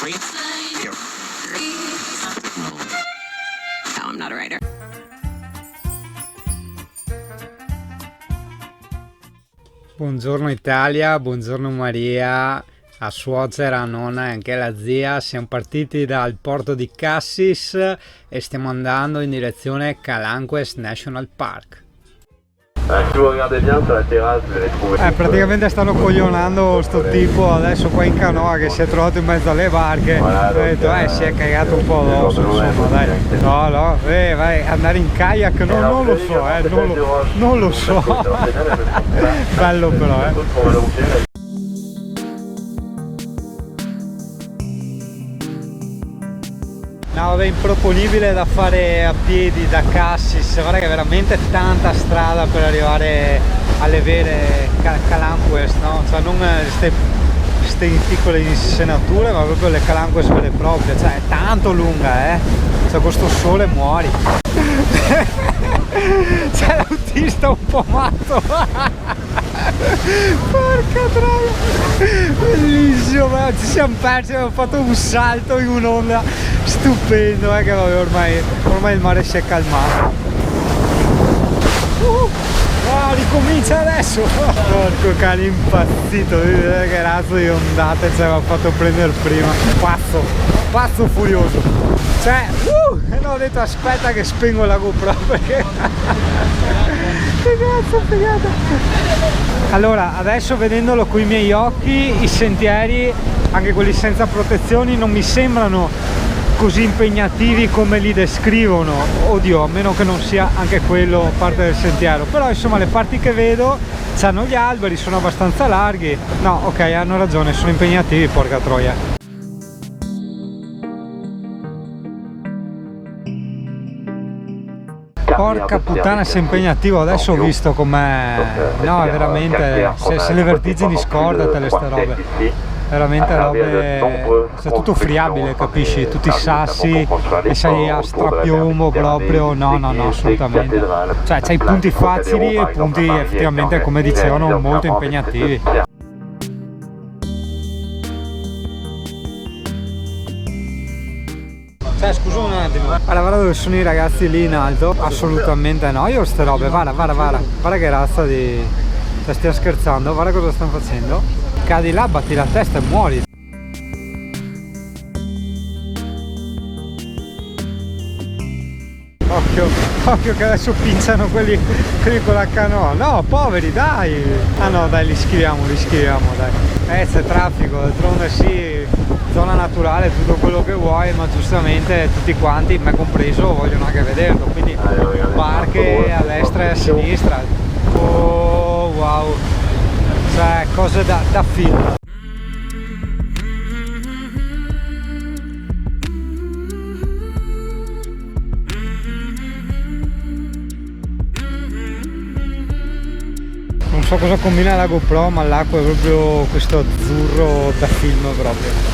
No, I'm not a writer. Buongiorno Italia, buongiorno Maria, a suocera, a nonna e anche alla zia. Siamo partiti dal porto di Cassis e stiamo andando in direzione Calanques National Park. Si vous regardez bien sur la terrasse, vous allez trouver. Praticamente stanno coglionando sto tipo adesso qua in canoa che si è trovato in mezzo alle barche. Ho detto si è cagato un po' addosso, insomma, dai. No, vai, andare in kayak non lo so, non lo so. Bello però, No, vabbè, improponibile da fare a piedi da Cassis, guarda che è veramente tanta strada per arrivare alle vere Calanques, no? Cioè non queste piccole insenature, ma proprio le Calanques vere e proprie, cioè è tanto lunga, cioè con sto sole muori. C'è l'autista un po' matto. Porca troia, bellissimo, ci siamo persi, abbiamo fatto un salto in un'onda stupendo, che vabbè, ormai il mare si è calmato. Ricomincia adesso. Porco cane impazzito, che razzo di ondate ci aveva fatto prendere prima, pazzo furioso, cioè no, ho detto aspetta che spengo la GoPro perché che cazzo figata. Allora adesso vedendolo con i miei occhi, i sentieri, anche quelli senza protezioni, non mi sembrano così impegnativi come li descrivono, oddio, a meno che non sia anche quello parte del sentiero, però insomma le parti che vedo c'hanno gli alberi, sono abbastanza larghi, no, ok, hanno ragione, sono impegnativi, porca troia. Porca puttana, sei impegnativo, adesso ho visto com'è, no, è veramente, se le vertigini scordatele ste robe. Veramente robe, è tutto friabile, capisci? Tutti i sassi e sei a strapiombo proprio, no, assolutamente. Cioè c'hai punti facili e punti effettivamente, come dicevano, molto impegnativi. Scusa un attimo, guarda dove sono i ragazzi lì in alto, assolutamente no, io ste robe, guarda che razza di... stiamo scherzando, guarda cosa stanno facendo, cadi là, batti la testa e muori. Occhio che adesso pinciano quelli con la canoa, no, poveri, dai! Ah no, dai, li schiviamo, dai. C'è traffico, d'altronde sì, zona naturale, tutto quello che vuoi, ma giustamente tutti quanti, me compreso, vogliono anche vederlo, quindi barche a destra e a sinistra. Oh wow, cioè cose da film. Non so cosa combina la GoPro, ma l'acqua è proprio questo azzurro da film proprio.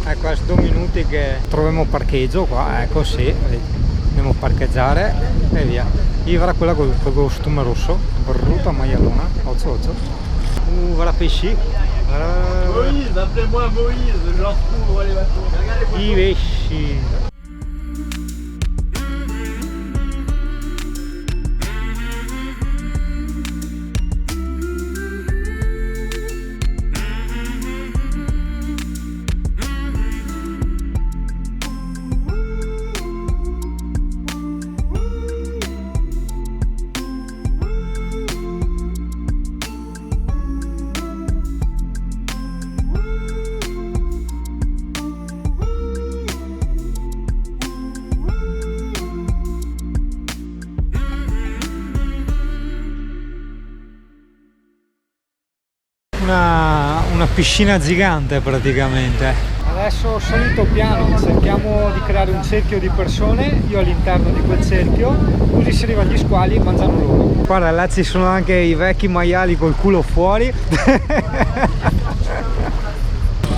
Ecco, adesso 2 minuti che troviamo parcheggio qua, ecco, sì, andiamo a parcheggiare e via. Ivra quella col costume rosso, brutta maialona, occhio. Voilà pesci. Moïse, appelez-moi Moïse, je retrouve les bateaux. I pesci. una piscina gigante praticamente. Adesso solito piano, cerchiamo di creare un cerchio di persone, io all'interno di quel cerchio, così si arriva agli squali e mangiano loro. Guarda, là ci sono anche i vecchi maiali col culo fuori.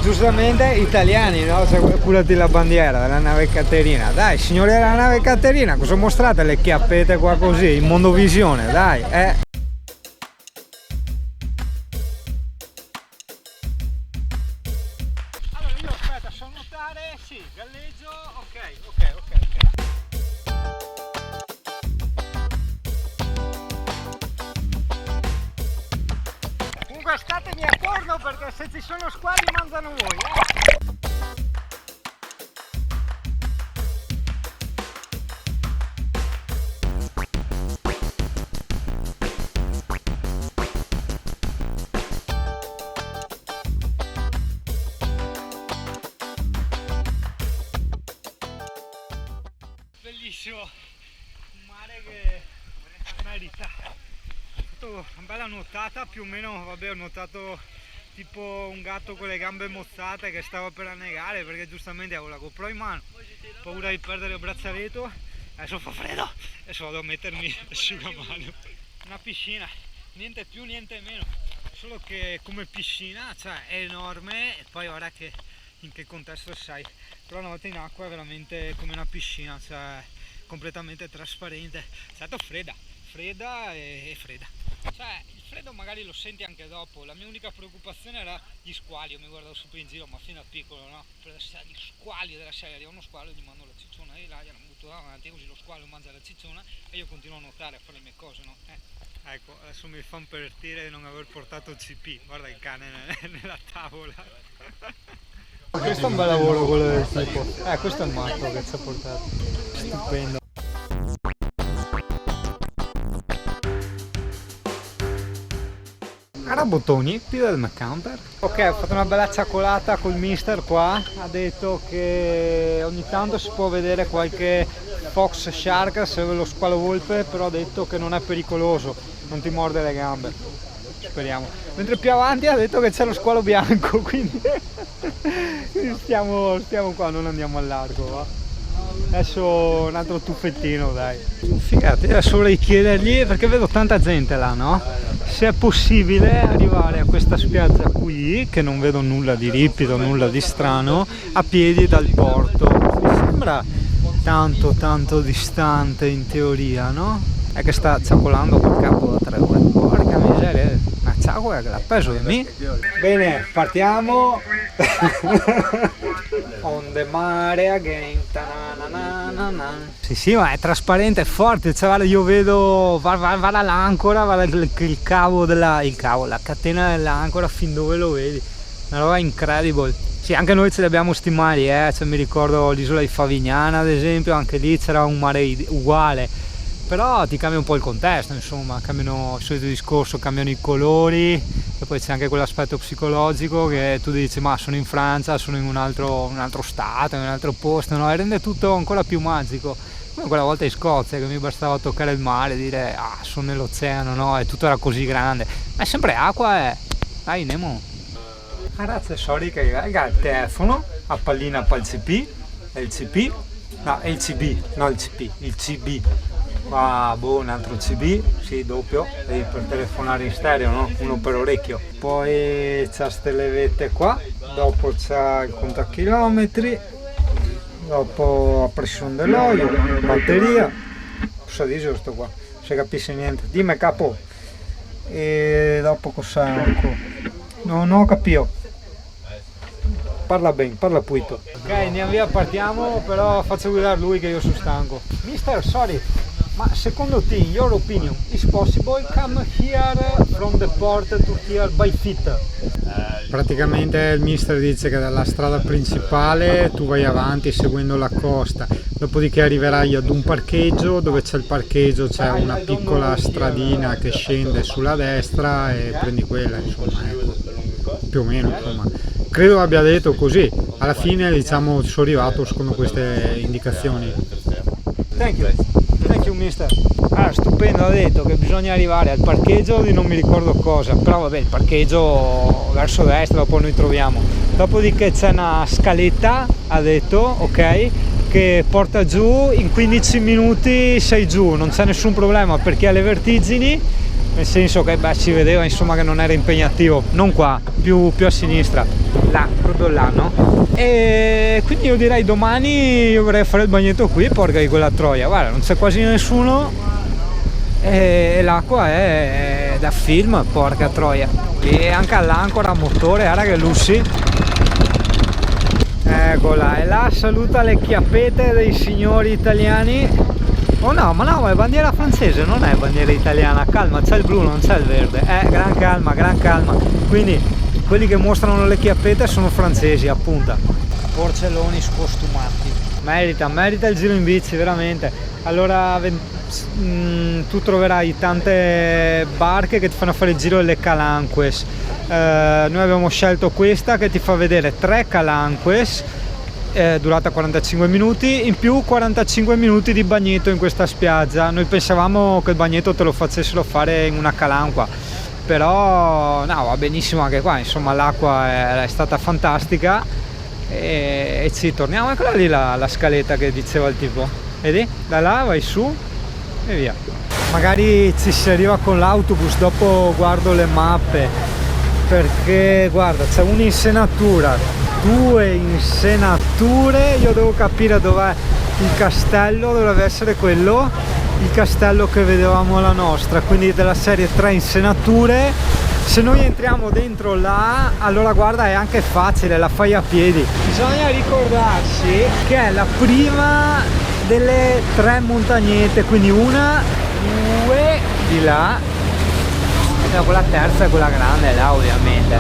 Giustamente italiani, no? Cioè, curati la bandiera della nave Caterina. Dai, signori della nave Caterina, cosa mostrate le chiappette qua così, in mondovisione, dai, Allora io aspetta, so nuotare, sì, galleggio, ok. Comunque statemi attorno perché se ci sono squali mangiano voi, Bellissimo, un mare che merita. Ho fatto una bella nuotata, più o meno, vabbè, ho nuotato tipo un gatto con le gambe mozzate che stava per annegare perché giustamente avevo la GoPro in mano, paura di perdere il braccialetto. Adesso fa freddo, adesso vado a mettermi l'asciugamano. Una piscina, niente più niente meno, solo che come piscina, cioè, è enorme e poi ora che in che contesto sai, però una volta in acqua è veramente come una piscina, cioè completamente trasparente. È stata fredda e fredda, cioè il freddo magari lo senti anche dopo. La mia unica preoccupazione era gli squali. Io mi guardavo sempre in giro, ma fino a piccolo, no? Per gli squali della serie, arriva uno squalo e gli mando la cicciona di là, gliela butto davanti, così lo squalo mangia la cicciona e io continuo a nuotare, a fare le mie cose, no? Ecco, adesso mi fanno partire di non aver portato il CP, guarda il cane nella tavola. Questo è un bel lavoro quello del tipo. Questo è il matto che ci ha portato. Stupendo. Era bottoni, più del McCamper. Ok, ho fatto una bella ciaccolata col mister qua. Ha detto che ogni tanto si può vedere qualche fox shark, se lo squalo volpe, però ha detto che non è pericoloso, non ti morde le gambe. Speriamo. Mentre più avanti ha detto che c'è lo squalo bianco, quindi stiamo qua, non andiamo al largo, va. Adesso un altro tuffettino, dai. Figate, adesso vorrei chiedergli, perché vedo tanta gente là, no? Se è possibile arrivare a questa spiaggia qui, che non vedo nulla di ripido, nulla di strano, a piedi dal porto. Mi sembra tanto distante in teoria, no? È che sta ciacolando col capo da 3 ore. Porca miseria, una ciacola che l'ha preso di me. Bene, partiamo. On the mare again. Sì, ma è trasparente, è forte, cioè, guarda, io vedo, va l'ancora, va il cavo la catena dell'ancora fin dove lo vedi, una roba incredible. Sì, anche noi ce li abbiamo sti mari, cioè, mi ricordo l'isola di Favignana ad esempio, anche lì c'era un mare uguale, però ti cambia un po' il contesto, insomma, cambiano il solito discorso, cambiano i colori e poi c'è anche quell'aspetto psicologico che tu dici ma sono in Francia, sono in un altro stato, in un altro posto, no? E rende tutto ancora più magico. Come quella volta in Scozia che mi bastava toccare il mare e dire sono nell'oceano, no? E tutto era così grande, ma è sempre acqua, dai Nemo. Ragazzi, sorry che il telefono a pallina il CP, è il CP, no è il CB, no il CP, il CB. Un altro CB, sì, doppio, per telefonare in stereo, no? Uno per orecchio. Poi c'ha ste levette qua, dopo c'ha il contachilometri, dopo la pressione dell'olio, batteria, cosa dice sto qua? Se capisce niente, dimmi capo. E dopo cos'è ancora? Non ho capito. Parla bene, parla puito. Ok, andiamo via, partiamo, però faccio guidare lui che io sono stanco. Mister, sorry. Ma secondo te, in your opinion, is possible come here from the port to here by foot? Praticamente il mister dice che dalla strada principale tu vai avanti seguendo la costa, dopodiché arriverai ad un parcheggio, dove c'è il parcheggio c'è una piccola stradina che scende sulla destra e prendi quella, insomma, ecco, più o meno, insomma. Credo abbia detto così, alla fine diciamo ci sono arrivato secondo queste indicazioni. Thank you. you mister. Ah, stupendo, ha detto che bisogna arrivare al parcheggio di non mi ricordo cosa, però vabbè, il parcheggio verso destra, dopo noi troviamo. Dopodiché c'è una scaletta, ha detto, ok, che porta giù, in 15 minuti sei giù, non c'è nessun problema perché ha le vertigini, nel senso che beh, si vedeva insomma che non era impegnativo, non qua, più a sinistra, là, proprio là, no? E quindi io direi domani io vorrei fare il bagnetto qui, porca di quella troia, guarda, non c'è quasi nessuno e l'acqua è da film, porca troia, e anche all'ancora a motore, guarda che lussi. Eccola, e là saluta le chiappette dei signori italiani. Oh no, ma no, è bandiera francese, non è bandiera italiana. Calma, c'è il blu, non c'è il verde. Gran calma, gran calma. Quindi quelli che mostrano le chiappette sono francesi, appunto. Porcelloni scostumati. Merita il giro in bici, veramente. Allora tu troverai tante barche che ti fanno fare il giro delle calanques. Noi abbiamo scelto questa che ti fa vedere 3 calanques, durata 45 minuti, in più 45 minuti di bagnetto in questa spiaggia. Noi pensavamo che il bagnetto te lo facessero fare in una calanqua, però no, va benissimo anche qua, insomma l'acqua è stata fantastica e ci torniamo. Eccola lì la scaletta che diceva il tipo, vedi? Da là vai su e via. Magari ci si arriva con l'autobus, dopo guardo le mappe, perché guarda c'è un'insenatura, 2 insenature, io devo capire dov'è il castello, dovrebbe essere quello, il castello che vedevamo la nostra, quindi della serie 3 insenature. Se noi entriamo dentro là, allora guarda è anche facile, la fai a piedi. Bisogna ricordarsi che è la prima delle 3 montagnette, quindi 1, 2 di là, e quella terza è quella grande là ovviamente.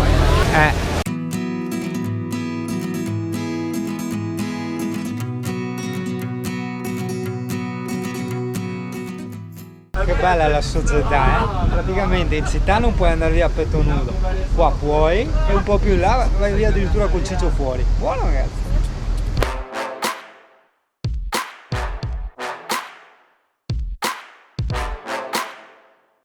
Che bella la società, praticamente in città non puoi andare via a petto nudo, qua puoi, e un po' più in là vai via addirittura col ciccio fuori. Buono ragazzi.